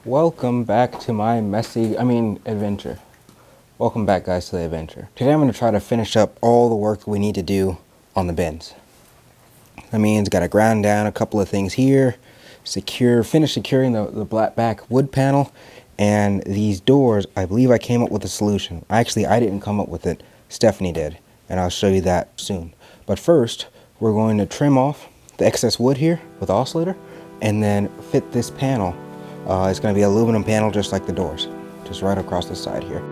Welcome back to my adventure. Welcome back, guys, to the adventure. Today I'm going to try to finish up all the work we need to do on the bins. That means got to ground down a couple of things here, finish securing the black back wood panel, and these doors. I believe I came up with a solution. Actually, I didn't come up with it. Stephanie did, and I'll show you that soon. But first, we're going to trim off the excess wood here with the oscillator, and then fit this panel. It's going to be an aluminum panel just like the doors, just right across the side here.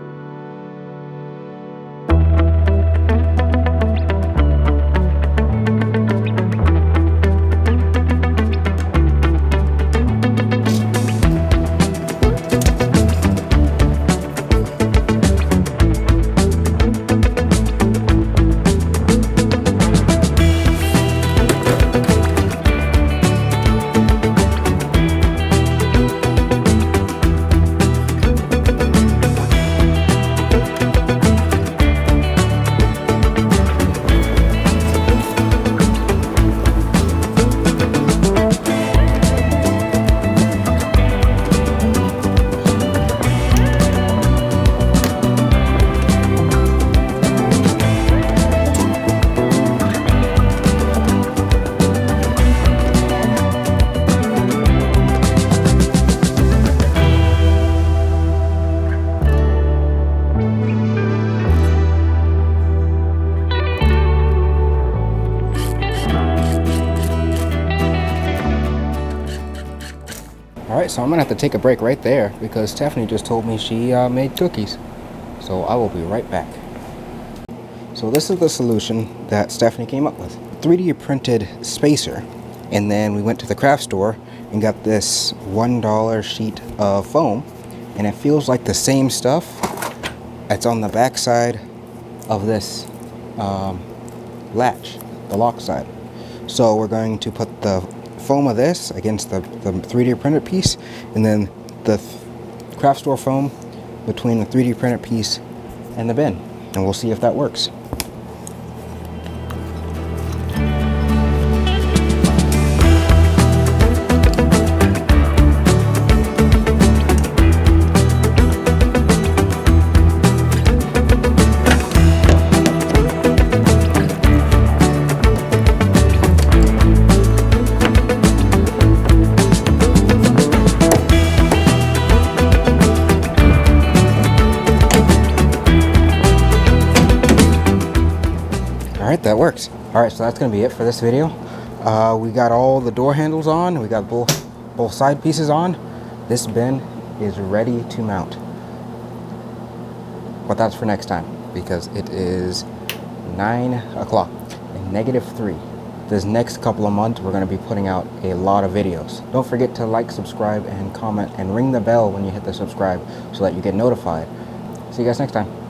Alright, so I'm going to have to take a break right there because Stephanie just told me she made cookies. So I will be right back. So this is the solution that Stephanie came up with. 3D printed spacer. And then we went to the craft store and got this $1 sheet of foam. And it feels like the same stuff that's on the back side of this latch, the lock side. So we're going to put the foam of this against the 3D printed piece, and then the craft store foam between the 3D printed piece and the bin, and we'll see if that works. Alright, that works. Alright, so that's going to be it for this video. We got all the door handles on. We got both side pieces on. This bin is ready to mount. But that's for next time because it is 9 o'clock and -3. This next couple of months, we're going to be putting out a lot of videos. Don't forget to like, subscribe, and comment, and ring the bell when you hit the subscribe so that you get notified. See you guys next time.